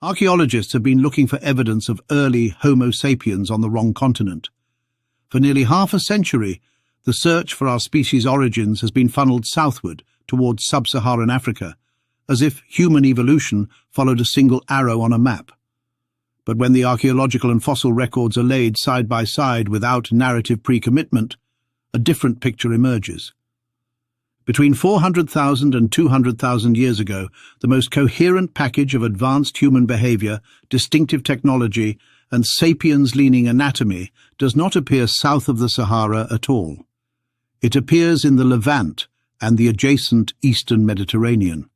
Archaeologists have been looking for evidence of early Homo sapiens on the wrong continent. For nearly half a century, the search for our species' origins has been funneled southward towards sub-Saharan Africa, as if human evolution followed a single arrow on a map. But when the archaeological and fossil records are laid side by side without narrative pre-commitment, a different picture emerges. Between 400,000 and 200,000 years ago, the most coherent package of advanced human behavior, distinctive technology, and sapiens-leaning anatomy does not appear south of the Sahara at all. It appears in the Levant and the adjacent eastern Mediterranean.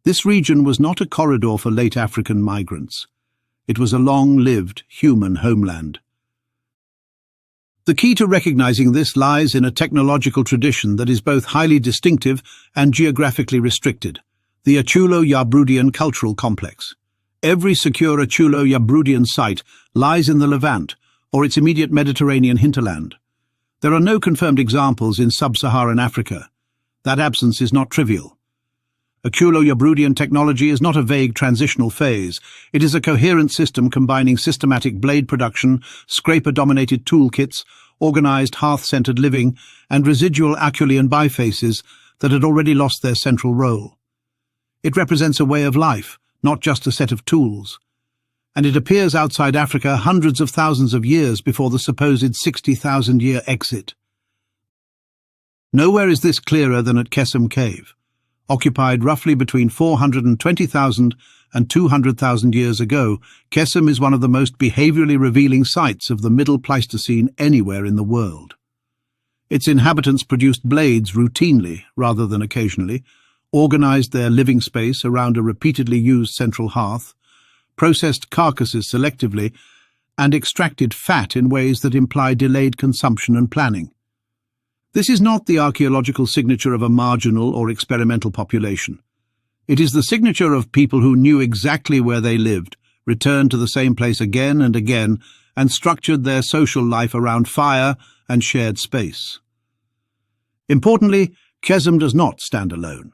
This region was not a corridor for late African migrants. It was a long-lived human homeland. The key to recognizing this lies in a technological tradition that is both highly distinctive and geographically restricted, the Acheulo-Yabrudian cultural complex. Every secure Acheulo-Yabrudian site lies in the Levant or its immediate Mediterranean hinterland. There are no confirmed examples in sub-Saharan Africa. That absence is not trivial. Acheulo-Yabrudian technology is not a vague transitional phase. It is a coherent system combining systematic blade production, scraper-dominated toolkits, organized hearth-centered living, and residual Acheulean bifaces that had already lost their central role. It represents a way of life, not just a set of tools. And it appears outside Africa hundreds of thousands of years before the supposed 60,000-year exit. Nowhere is this clearer than at Qesem Cave. Occupied roughly between 420,000 and 200,000 years ago, Qesem is one of the most behaviorally revealing sites of the Middle Pleistocene anywhere in the world. Its inhabitants produced blades routinely, rather than occasionally, organized their living space around a repeatedly used central hearth, processed carcasses selectively, and extracted fat in ways that imply delayed consumption and planning. This is not the archaeological signature of a marginal or experimental population. It is the signature of people who knew exactly where they lived, returned to the same place again and again, and structured their social life around fire and shared space. Importantly, Qesem does not stand alone.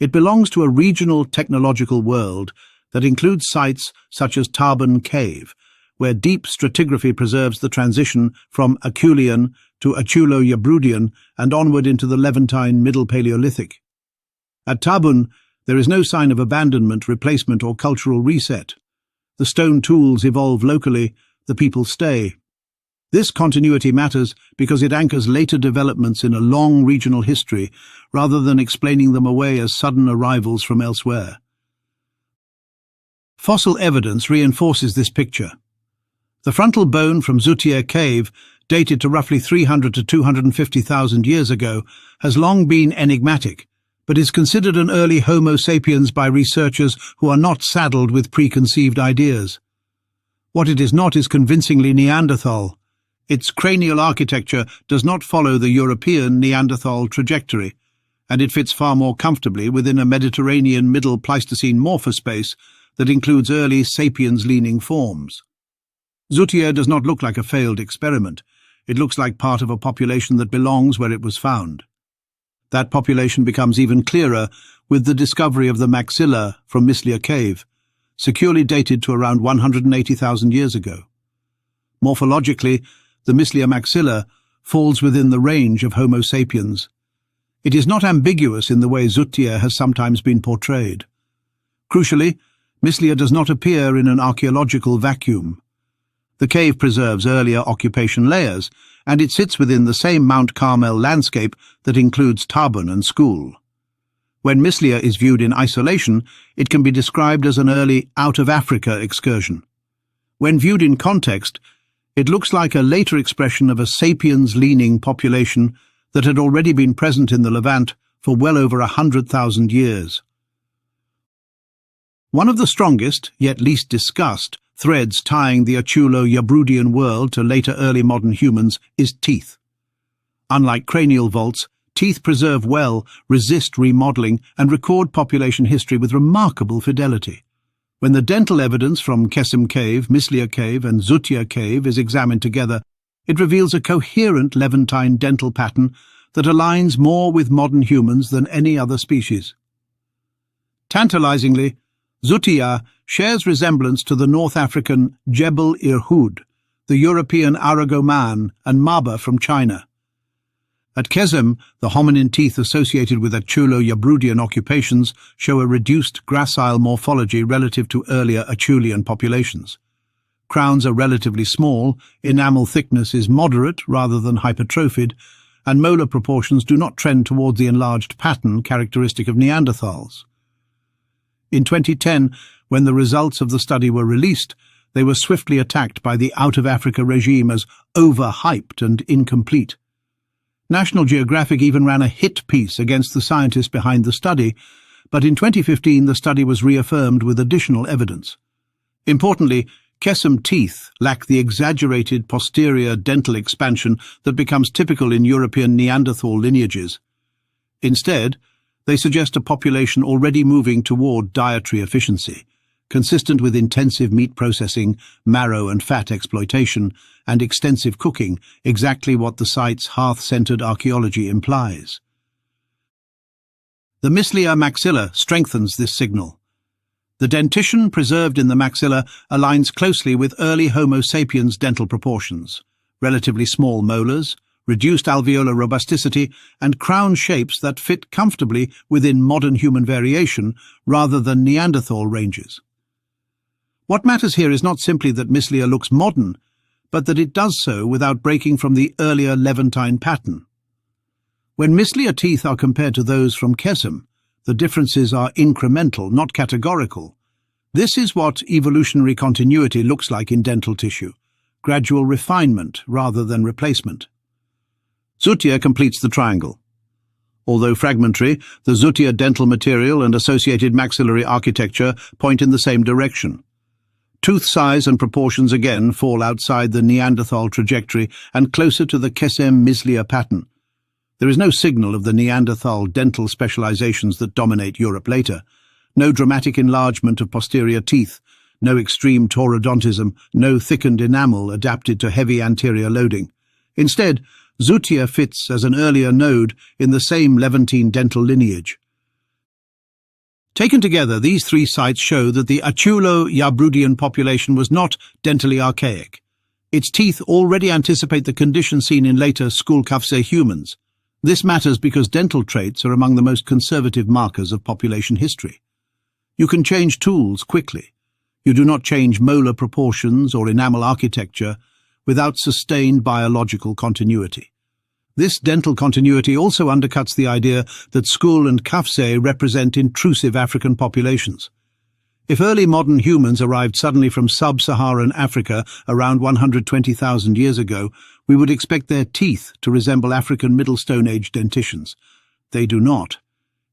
It belongs to a regional technological world that includes sites such as Qesem Cave, where deep stratigraphy preserves the transition from Acheulean to Acheulo-Yabrudian and onward into the Levantine Middle Paleolithic. At Qesem, there is no sign of abandonment, replacement, or cultural reset. The stone tools evolve locally, the people stay. This continuity matters because it anchors later developments in a long regional history rather than explaining them away as sudden arrivals from elsewhere. Fossil evidence reinforces this picture. The frontal bone from Qesem Cave, dated to roughly 300 to 250,000 years ago, has long been enigmatic, but is considered an early Homo sapiens by researchers who are not saddled with preconceived ideas. What it is not is convincingly Neanderthal. Its cranial architecture does not follow the European Neanderthal trajectory, and it fits far more comfortably within a Mediterranean Middle Pleistocene morphospace that includes early sapiens-leaning forms. Qesem does not look like a failed experiment. It looks like part of a population that belongs where it was found. That population becomes even clearer with the discovery of the maxilla from Qesem Cave, securely dated to around 180,000 years ago. Morphologically, the Qesem maxilla falls within the range of Homo sapiens. It is not ambiguous in the way Qesem has sometimes been portrayed. Crucially, Qesem does not appear in an archaeological vacuum. The cave preserves earlier occupation layers, and it sits within the same Mount Carmel landscape that includes Qesem and School. When Qesem is viewed in isolation, it can be described as an early out-of-Africa excursion. When viewed in context, it looks like a later expression of a sapiens-leaning population that had already been present in the Levant for well over 100,000 years. One of the strongest, yet least discussed, threads tying the Acheulo-Yabrudian world to later early modern humans is teeth. Unlike cranial vaults, teeth preserve well, resist remodeling, and record population history with remarkable fidelity. When the dental evidence from Qesem Cave, Qesem Cave, and Qesem Cave is examined together, it reveals a coherent Levantine dental pattern that aligns more with modern humans than any other species. Tantalizingly, Zutia shares resemblance to the North African Jebel Irhoud, the European Aragoman, and Maba from China. At Qesem, the hominin teeth associated with Acheulo-Yabrudian occupations show a reduced gracile morphology relative to earlier Acheulean populations. Crowns are relatively small, enamel thickness is moderate rather than hypertrophied, and molar proportions do not trend toward the enlarged pattern characteristic of Neanderthals. In 2010, when the results of the study were released, they were swiftly attacked by the out-of-Africa regime as overhyped and incomplete. National Geographic even ran a hit piece against the scientists behind the study, but in 2015 the study was reaffirmed with additional evidence. Importantly, Qesem teeth lack the exaggerated posterior dental expansion that becomes typical in European Neanderthal lineages. Instead, they suggest a population already moving toward dietary efficiency, consistent with intensive meat processing, marrow and fat exploitation, and extensive cooking, exactly what the site's hearth-centered archaeology implies. The Mislia maxilla strengthens this signal. The dentition preserved in the maxilla aligns closely with early Homo sapiens dental proportions, relatively small molars, reduced alveolar robusticity, and crown shapes that fit comfortably within modern human variation rather than Neanderthal ranges. What matters here is not simply that Mislia looks modern, but that it does so without breaking from the earlier Levantine pattern. When Mislia teeth are compared to those from Qesem, the differences are incremental, not categorical. This is what evolutionary continuity looks like in dental tissue, gradual refinement rather than replacement. Zutia completes the triangle. Although fragmentary, the Zutia dental material and associated maxillary architecture point in the same direction. Tooth size and proportions again fall outside the Neanderthal trajectory and closer to the Qesem-Mislia pattern. There is no signal of the Neanderthal dental specializations that dominate Europe later, no dramatic enlargement of posterior teeth, no extreme taurodontism, no thickened enamel adapted to heavy anterior loading. Instead, Zutia fits as an earlier node in the same Levantine dental lineage. Taken together, these three sites show that the Acheulo-Yabrudian population was not dentally archaic. Its teeth already anticipate the conditions seen in later Qesem humans. This matters because dental traits are among the most conservative markers of population history. You can change tools quickly. You do not change molar proportions or enamel architecture without sustained biological continuity. This dental continuity also undercuts the idea that Qesem and Qesem represent intrusive African populations. If early modern humans arrived suddenly from sub-Saharan Africa around 120,000 years ago, we would expect their teeth to resemble African Middle Stone Age dentitions. They do not.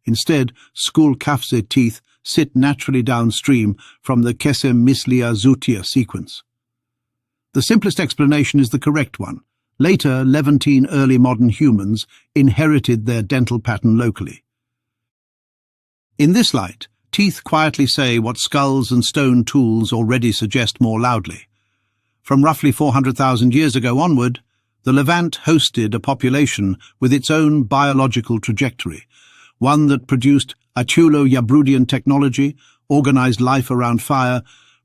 Instead, Qesem teeth sit naturally downstream from the Qesem-Mislia-Zutia sequence. The simplest explanation is the correct one. Later, Levantine early modern humans inherited their dental pattern locally. In this light, teeth quietly say what skulls and stone tools already suggest more loudly. From roughly 400,000 years ago onward, the Levant hosted a population with its own biological trajectory, one that produced Acheulo-Yabrudian technology, organized life around fire,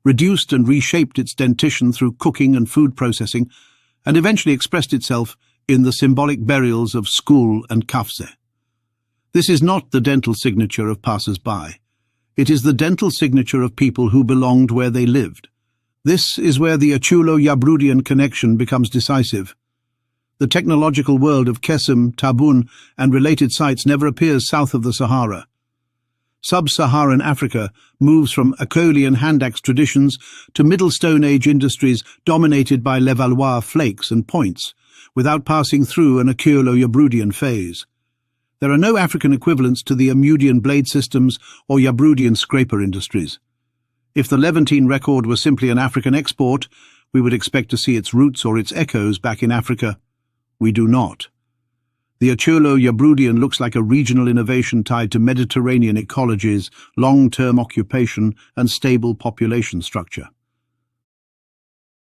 reduced and reshaped its dentition through cooking and food processing, and eventually expressed itself in the symbolic burials of Qesem and Qesem. This is not the dental signature of passers-by. It is the dental signature of people who belonged where they lived. This is where the Acheulo-Yabrudian connection becomes decisive. The technological world of Qesem, Tabun, and related sites never appears south of the Sahara. Sub-Saharan Africa moves from Acheulean hand-axe traditions to Middle Stone Age industries dominated by Levallois flakes and points, without passing through an Acheulo-Yabrudian phase. There are no African equivalents to the Amudian blade systems or Yabrudian scraper industries. If the Levantine record were simply an African export, we would expect to see its roots or its echoes back in Africa. We do not. The Acheulo-Yabrudian looks like a regional innovation tied to Mediterranean ecologies, long-term occupation, and stable population structure.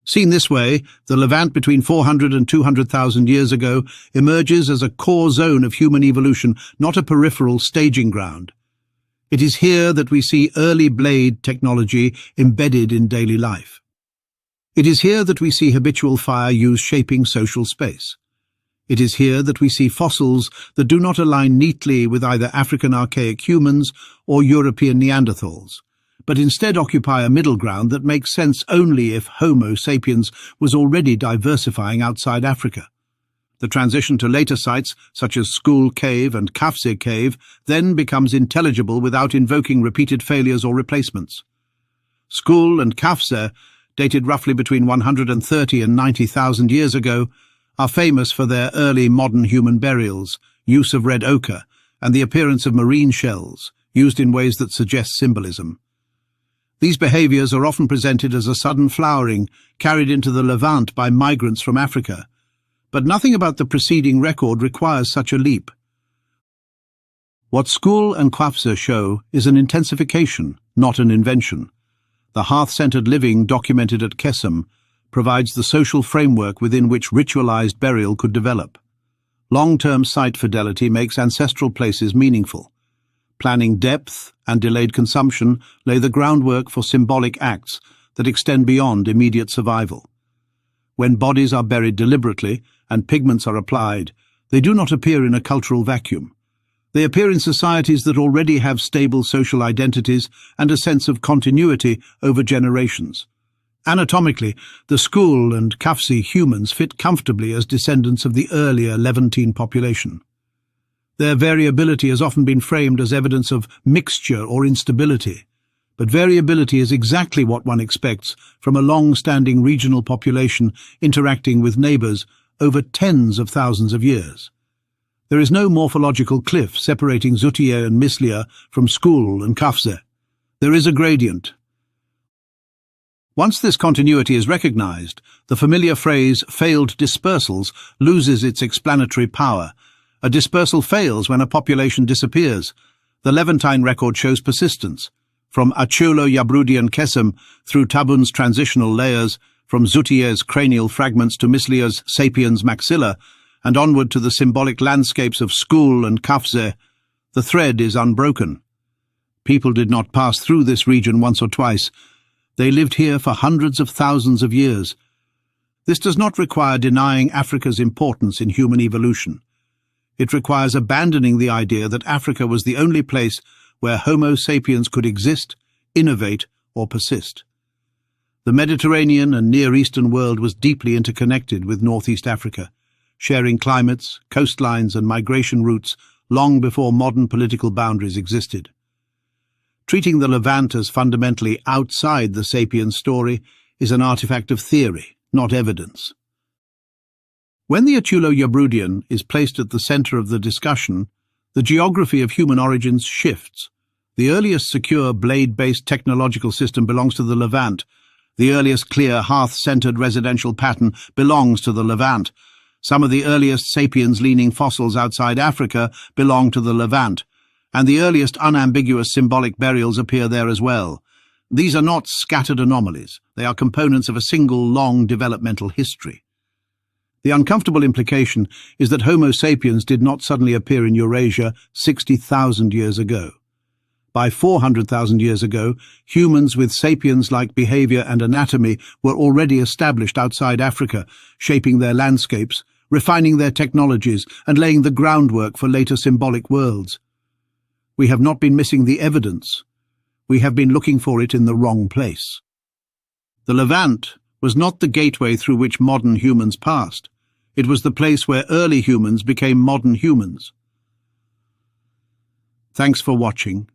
Seen this way, the Levant between 400 and 200,000 years ago emerges as a core zone of human evolution, not a peripheral staging ground. It is here that we see early blade technology embedded in daily life. It is here that we see habitual fire used shaping social space. It is here that we see fossils that do not align neatly with either African archaic humans or European Neanderthals, but instead occupy a middle ground that makes sense only if Homo sapiens was already diversifying outside Africa. The transition to later sites, such as Qesem Cave and Qesem Cave, then becomes intelligible without invoking repeated failures or replacements. Qesem and Qesem, dated roughly between 130 and 90,000 years ago, are famous for their early modern human burials, use of red ochre, and the appearance of marine shells, used in ways that suggest symbolism. These behaviours are often presented as a sudden flowering carried into the Levant by migrants from Africa, but nothing about the preceding record requires such a leap. What Qesem and Qesem show is an intensification, not an invention. The hearth-centered living documented at Qesem provides the social framework within which ritualized burial could develop. Long-term site fidelity makes ancestral places meaningful. Planning depth and delayed consumption lay the groundwork for symbolic acts that extend beyond immediate survival. When bodies are buried deliberately and pigments are applied, they do not appear in a cultural vacuum. They appear in societies that already have stable social identities and a sense of continuity over generations. Anatomically, the Qesem and Qesem humans fit comfortably as descendants of the earlier Levantine population. Their variability has often been framed as evidence of mixture or instability, but variability is exactly what one expects from a long-standing regional population interacting with neighbours over tens of thousands of years. There is no morphological cliff separating Zutia and Mislia from Qesem and Qesem. There is a gradient. Once this continuity is recognized, the familiar phrase failed dispersals loses its explanatory power. A dispersal fails when a population disappears. The Levantine record shows persistence. From Acheulo-Yabrudian Qesem through Tabun's transitional layers, from Zutia's cranial fragments to Mislia's Sapiens maxilla, and onward to the symbolic landscapes of Qesem and Qesem, the thread is unbroken. People did not pass through this region once or twice. They lived here for hundreds of thousands of years. This does not require denying Africa's importance in human evolution. It requires abandoning the idea that Africa was the only place where Homo sapiens could exist, innovate, or persist. The Mediterranean and Near Eastern world was deeply interconnected with Northeast Africa, sharing climates, coastlines, and migration routes long before modern political boundaries existed. Treating the Levant as fundamentally outside the Sapiens story is an artifact of theory, not evidence. When the Acheulo-Yabrudian is placed at the center of the discussion, the geography of human origins shifts. The earliest secure blade-based technological system belongs to the Levant. The earliest clear hearth-centered residential pattern belongs to the Levant. Some of the earliest sapiens-leaning fossils outside Africa belong to the Levant, and the earliest unambiguous symbolic burials appear there as well. These are not scattered anomalies. They are components of a single long developmental history. The uncomfortable implication is that Homo sapiens did not suddenly appear in Eurasia 60,000 years ago. By 400,000 years ago, humans with sapiens-like behavior and anatomy were already established outside Africa, shaping their landscapes, refining their technologies, and laying the groundwork for later symbolic worlds. We have not been missing the evidence. We have been looking for it in the wrong place. The Levant was not the gateway through which modern humans passed. It was the place where early humans became modern humans. Thanks for watching.